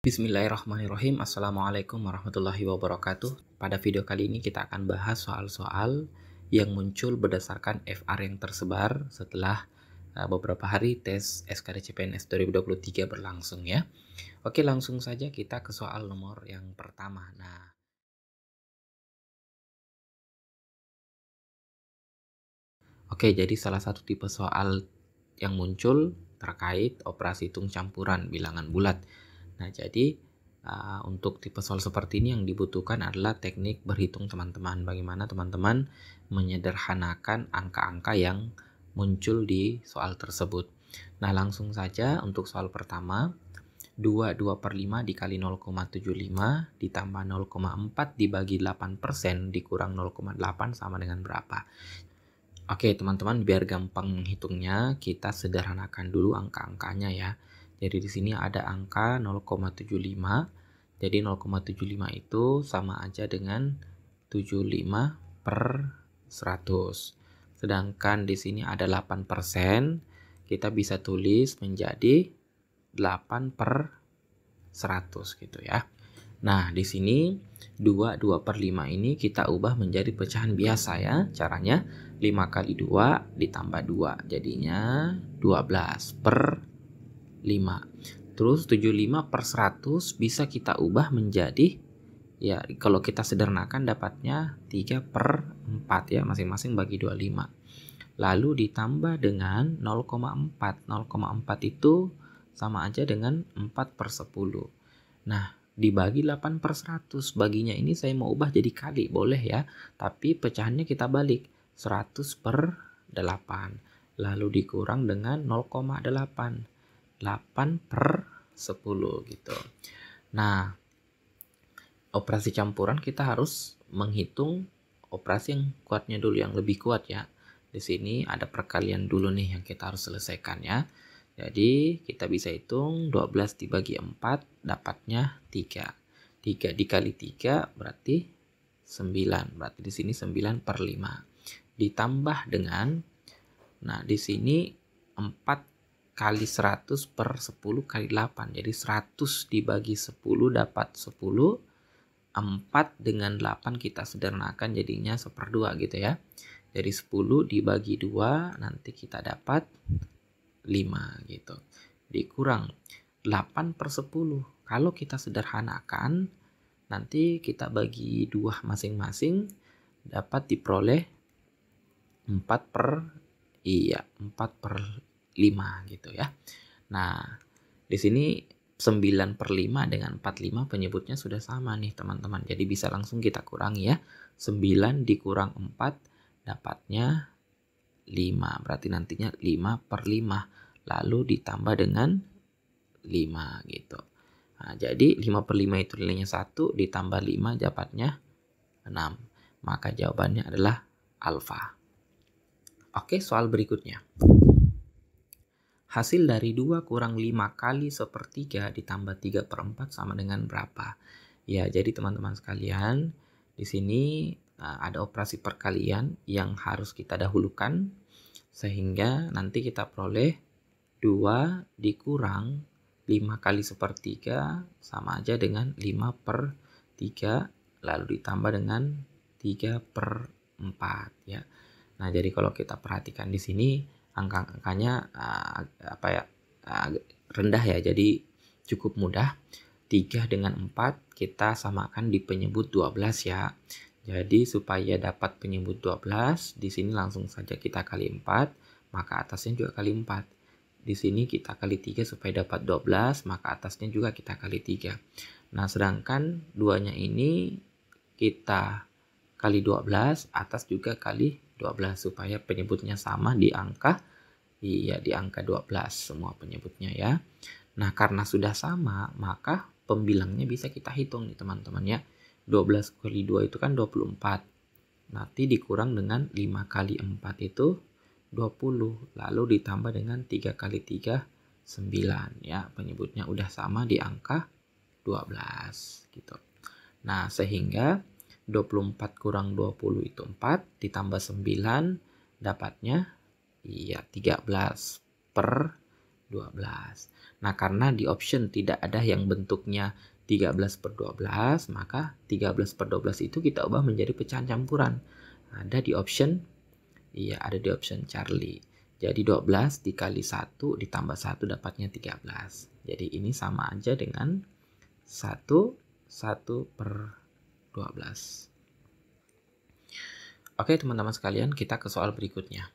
Bismillahirrahmanirrahim. Assalamualaikum warahmatullahi wabarakatuh. Pada video kali ini kita akan bahas soal-soal yang muncul berdasarkan FR yang tersebar setelah beberapa hari tes SKD CPNS 2023 berlangsung ya. Oke, langsung saja kita ke soal nomor yang pertama. Oke, jadi salah satu tipe soal yang muncul terkait operasi hitung campuran bilangan bulat. Nah, jadi untuk tipe soal seperti ini yang dibutuhkan adalah teknik berhitung teman-teman. Bagaimana teman-teman menyederhanakan angka-angka yang muncul di soal tersebut. Nah, langsung saja untuk soal pertama. 2/5 dikali 0,75 ditambah 0,4 dibagi 8% dikurang 0,8 sama dengan berapa? Oke teman-teman, biar gampang menghitungnya kita sederhanakan dulu angka-angkanya ya. Jadi di sini ada angka 0,75. Jadi 0,75 itu sama aja dengan 75 per 100. Sedangkan di sini ada 8%, kita bisa tulis menjadi 8 per 100 gitu ya. Nah, di sini 2/5 ini kita ubah menjadi pecahan biasa ya. Caranya 5 kali 2 ditambah 2. Jadinya 12 per 5. Terus 75 per 100 bisa kita ubah menjadi, ya kalau kita sederhanakan dapatnya 3 per 4 ya. Masing-masing bagi 25. Lalu ditambah dengan 0,4. 0,4 itu sama aja dengan 4 per 10. Nah, dibagi 8 per 100. Baginya ini saya mau ubah jadi kali, boleh ya. Tapi pecahannya kita balik. 100 per 8. Lalu dikurang dengan 0,8. 8 per 10 gitu. Nah, operasi campuran kita harus menghitung operasi yang kuatnya dulu, yang lebih kuat ya. Di sini ada perkalian dulu nih yang kita harus selesaikan ya. Jadi kita bisa hitung 12 dibagi 4 dapatnya 3. 3 dikali 3 berarti 9. Berarti di sini 9 per 5. Ditambah dengan, nah di sini 4 kali 100 per 10 kali 8. Jadi 100 dibagi 10 dapat 10. 4 dengan 8 kita sederhanakan jadinya 1/2 gitu ya. Jadi 10 dibagi 2 nanti kita dapat 5 gitu. Dikurang 8 per 10. Kalau kita sederhanakan, nanti kita bagi 2 masing-masing dapat diperoleh 4 per 5 gitu ya. Nah, di sini 9 per 5 dengan 45 penyebutnya sudah sama nih teman-teman. Jadi bisa langsung kita kurangi ya. 9 dikurang 4 dapatnya 5. Berarti nantinya 5 per 5. Lalu ditambah dengan 5 gitu. Nah, jadi 5 per 5 itu nilainya 1. Ditambah 5 dapatnya 6. Maka jawabannya adalah alfa. Oke, soal berikutnya. Hasil dari 2 kurang 5 kali 1/3 ditambah 3/4 sama dengan berapa? Ya, jadi teman-teman sekalian, di sini ada operasi perkalian yang harus kita dahulukan sehingga nanti kita peroleh 2 dikurang 5 kali 1/3 sama aja dengan 5 per 3 lalu ditambah dengan 3 per 4 ya. Nah, jadi kalau kita perhatikan di sini angka-angkanya rendah ya. Jadi cukup mudah. 3 dengan 4 kita samakan di penyebut 12 ya. Jadi supaya dapat penyebut 12, di sini langsung saja kita kali 4, maka atasnya juga kali 4. Di sini kita kali 3 supaya dapat 12, maka atasnya juga kita kali 3. Nah, sedangkan duanya ini kita kali 12, atas juga kali 12 supaya penyebutnya sama di angka 12 semua penyebutnya ya. Nah, karena sudah sama, maka pembilangnya bisa kita hitung nih teman-teman ya. 12 kali 2 itu kan 24. Nanti dikurang dengan 5 kali 4 itu 20. Lalu ditambah dengan 3 kali 3, 9 ya. Penyebutnya udah sama di angka 12 gitu. Nah, sehingga 24 kurang 20 itu 4. Ditambah 9 dapatnya 13 per 12. Nah, karena di option tidak ada yang bentuknya 13/12, maka 13/12 itu kita ubah menjadi pecahan campuran. Ada di option, ada di option Charlie. Jadi 12 dikali 1 ditambah 1 dapatnya 13. Jadi ini sama aja dengan 1/12. Oke teman-teman sekalian, kita ke soal berikutnya.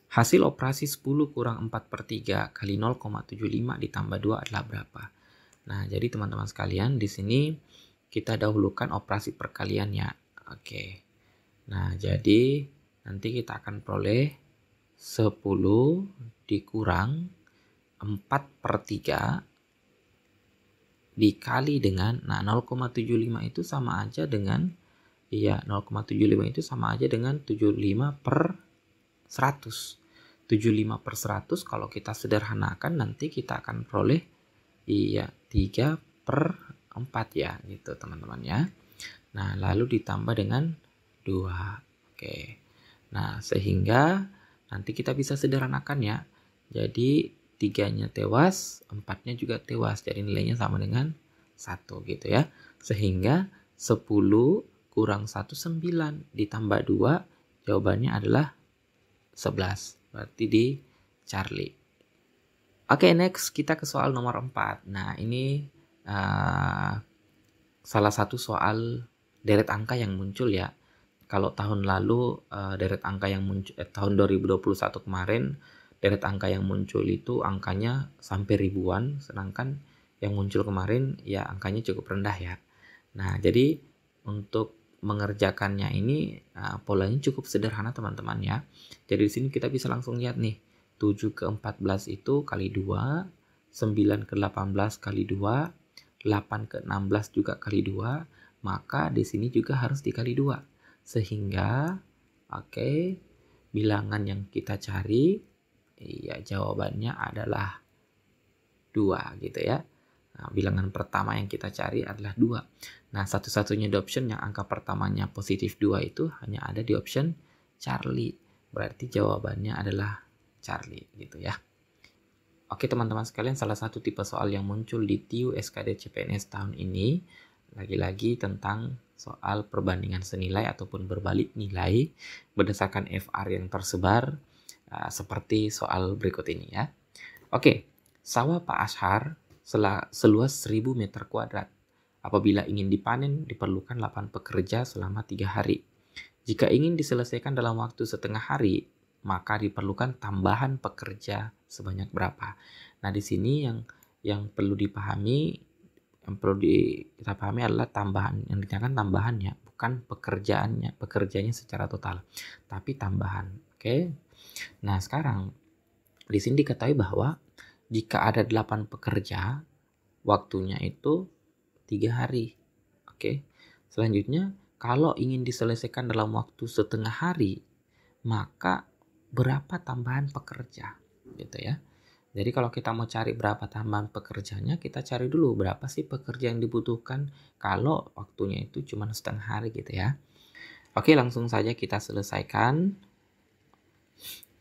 Hasil operasi 10 kurang 4/3 kali 0,75 ditambah 2 adalah berapa? Nah, jadi teman-teman sekalian, di sini kita dahulukan operasi perkaliannya. Oke. Nah, jadi nanti kita akan peroleh 10 dikurang 4/3 dikali dengan, 0,75 itu sama aja dengan, 0,75 itu sama aja dengan 75/100. 75/100 kalau kita sederhanakan nanti kita akan peroleh 3/4 ya gitu teman-teman ya. Nah, lalu ditambah dengan 2. Oke. Nah, sehingga nanti kita bisa sederhanakan ya. Jadi 3-nya tewas, 4-nya juga tewas. Jadi nilainya sama dengan 1 gitu ya. Sehingga 10 kurang 1 9 ditambah 2 jawabannya adalah 11. Berarti di Charlie. Oke, next kita ke soal nomor 4. Nah, ini salah satu soal deret angka yang muncul ya. Kalau tahun lalu deret angka yang muncul tahun 2021 kemarin deret angka yang muncul itu angkanya sampai ribuan, sedangkan yang muncul kemarin ya angkanya cukup rendah ya. Nah, jadi untuk mengerjakannya ini polanya cukup sederhana teman-teman ya. Jadi di sini kita bisa langsung lihat nih, 7 ke 14 itu kali 2, 9 ke 18 kali 2, 8 ke 16 juga kali 2, maka di sini juga harus dikali 2. Sehingga bilangan yang kita cari jawabannya adalah 2 gitu ya. Nah, bilangan pertama yang kita cari adalah 2. Nah, satu-satunya di option yang angka pertamanya positif 2 itu hanya ada di option Charlie. Berarti jawabannya adalah Charlie gitu ya. Oke teman-teman sekalian, salah satu tipe soal yang muncul di TIU SKD CPNS tahun ini lagi-lagi tentang soal perbandingan senilai ataupun berbalik nilai berdasarkan FR yang tersebar seperti soal berikut ini ya. Oke, sawah Pak Ashar seluas 1000 meter kuadrat. Apabila ingin dipanen diperlukan 8 pekerja selama 3 hari. Jika ingin diselesaikan dalam waktu setengah hari, maka diperlukan tambahan pekerja sebanyak berapa. Nah, di sini yang perlu dipahami, kita pahami adalah tambahan. Yang ditanyakan tambahannya, bukan pekerjaannya secara total, tapi tambahan. Oke. Nah, sekarang di sini diketahui bahwa jika ada 8 pekerja, waktunya itu 3 hari. Oke. Selanjutnya, kalau ingin diselesaikan dalam waktu setengah hari, maka berapa tambahan pekerja gitu ya. Jadi kalau kita mau cari berapa tambahan pekerjanya, kita cari dulu berapa sih pekerja yang dibutuhkan kalau waktunya itu cuma setengah hari gitu ya. Oke, langsung saja kita selesaikan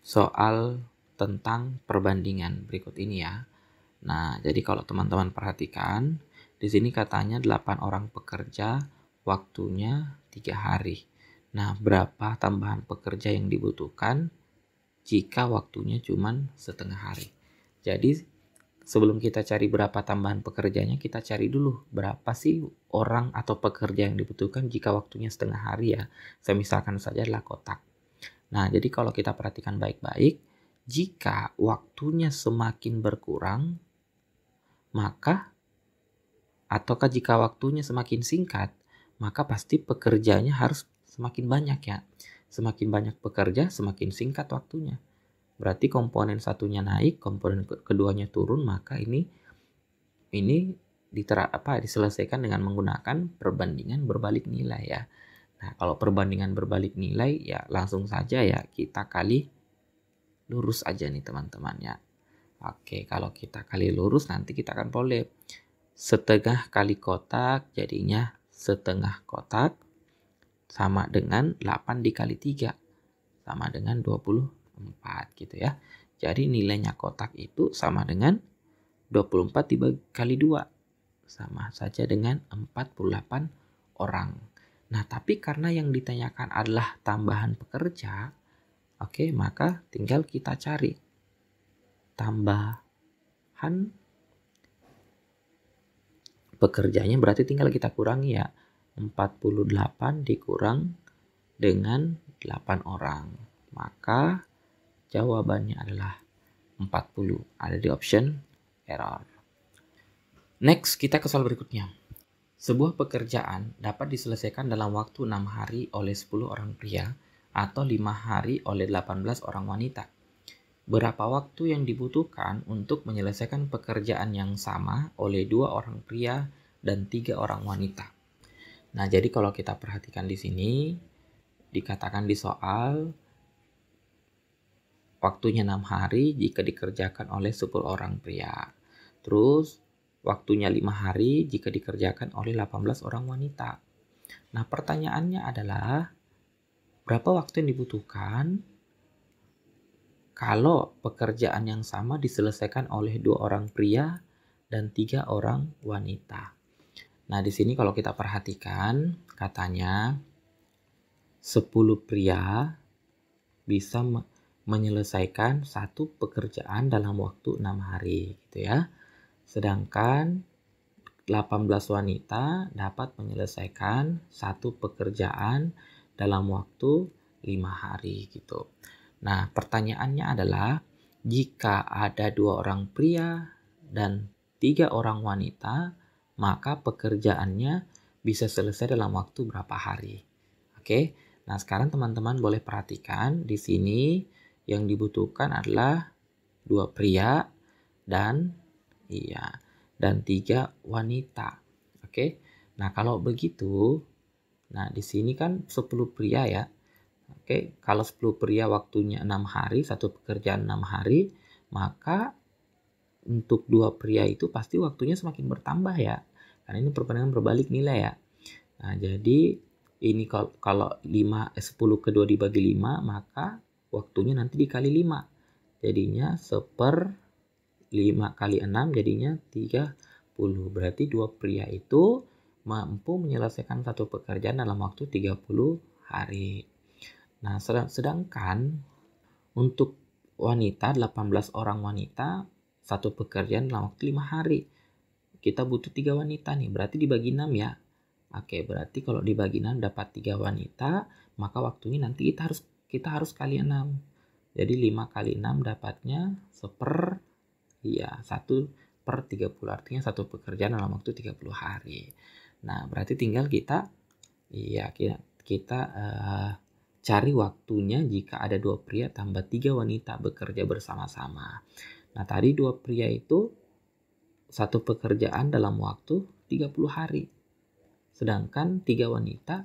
soal tentang perbandingan berikut ini ya. Nah, jadi kalau teman-teman perhatikan, di sini katanya 8 orang pekerja, waktunya 3 hari. Nah, berapa tambahan pekerja yang dibutuhkan jika waktunya cuma setengah hari? Jadi, sebelum kita cari berapa tambahan pekerjanya, kita cari dulu berapa sih orang atau pekerja yang dibutuhkan jika waktunya setengah hari ya. Saya misalkan saja adalah kotak. Nah, jadi kalau kita perhatikan baik-baik, jika waktunya semakin berkurang, maka ataukah jika waktunya semakin singkat, maka pasti pekerjanya harus semakin banyak ya. Semakin banyak pekerja, semakin singkat waktunya. Berarti komponen satunya naik, komponen keduanya turun, maka ini diselesaikan dengan menggunakan perbandingan berbalik nilai ya. Nah, kalau perbandingan berbalik nilai ya langsung saja ya kita kali lurus aja nih teman-teman ya. Oke, kalau kita kali lurus nanti kita akan peroleh setengah kali kotak jadinya setengah kotak sama dengan 8 dikali 3 sama dengan 24 gitu ya. Jadi nilainya kotak itu sama dengan 24 dikali 2. Sama saja dengan 48 orang. Nah, tapi karena yang ditanyakan adalah tambahan pekerja, oke, maka tinggal kita cari tambahan pekerjanya, berarti tinggal kita kurangi ya. 48 dikurang dengan 8 orang. Maka jawabannya adalah 40. Ada di option error. Next, kita ke soal berikutnya. Sebuah pekerjaan dapat diselesaikan dalam waktu 6 hari oleh 10 orang pria atau 5 hari oleh 18 orang wanita. Berapa waktu yang dibutuhkan untuk menyelesaikan pekerjaan yang sama oleh 2 orang pria dan 3 orang wanita? Nah, jadi kalau kita perhatikan di sini, dikatakan di soal, waktunya 6 hari jika dikerjakan oleh 10 orang pria. Terus, waktunya 5 hari jika dikerjakan oleh 18 orang wanita. Nah, pertanyaannya adalah, berapa waktu yang dibutuhkan kalau pekerjaan yang sama diselesaikan oleh 2 orang pria dan 3 orang wanita? Nah, di sini kalau kita perhatikan, katanya 10 pria bisa menyelesaikan satu pekerjaan dalam waktu 6 hari gitu ya. Sedangkan 18 wanita dapat menyelesaikan satu pekerjaan dalam waktu 5 hari gitu. Nah, pertanyaannya adalah, jika ada 2 orang pria dan 3 orang wanita, maka pekerjaannya bisa selesai dalam waktu berapa hari? Oke. Nah, sekarang teman-teman boleh perhatikan di sini yang dibutuhkan adalah 2 pria dan 3 wanita. Oke. Nah, kalau begitu, nah di sini kan 10 pria ya. Oke, kalau 10 pria waktunya 6 hari, satu pekerjaan 6 hari, maka untuk 2 pria itu pasti waktunya semakin bertambah ya. Karena ini perbandingan berbalik nilai ya. Nah, jadi ini kalau 10 ke 2 dibagi 5, maka waktunya nanti dikali 5. Jadinya 1/5 kali 6 jadinya 30. Berarti 2 pria itu mampu menyelesaikan satu pekerjaan dalam waktu 30 hari. Nah, sedangkan untuk wanita, 18 orang wanita, satu pekerjaan dalam waktu 5 hari. Kita butuh 3 wanita nih, berarti dibagi 6 ya. Oke, berarti kalau dibagi 6 dapat 3 wanita, maka waktunya nanti kita harus kali 6. Jadi 5 kali 6 dapatnya 1/30, artinya satu pekerjaan dalam waktu 30 hari. Nah, berarti tinggal kita cari waktunya jika ada 2 pria tambah 3 wanita bekerja bersama-sama. Nah, tadi 2 pria itu satu pekerjaan dalam waktu 30 hari. Sedangkan 3 wanita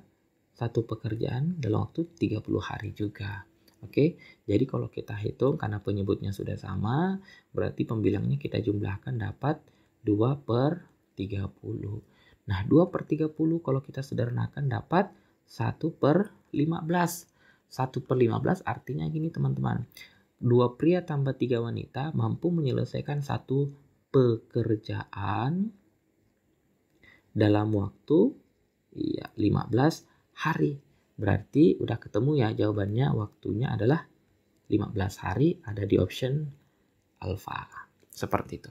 satu pekerjaan dalam waktu 30 hari juga. Oke, jadi kalau kita hitung karena penyebutnya sudah sama, berarti pembilangnya kita jumlahkan dapat 2/30. Nah, 2/30 kalau kita sederhanakan dapat 1/15. 1/15 artinya gini teman-teman. 2 pria tambah 3 wanita mampu menyelesaikan satu pekerjaan dalam waktu 15 hari. Berarti udah ketemu ya jawabannya, waktunya adalah 15 hari, ada di option alpha. Seperti itu.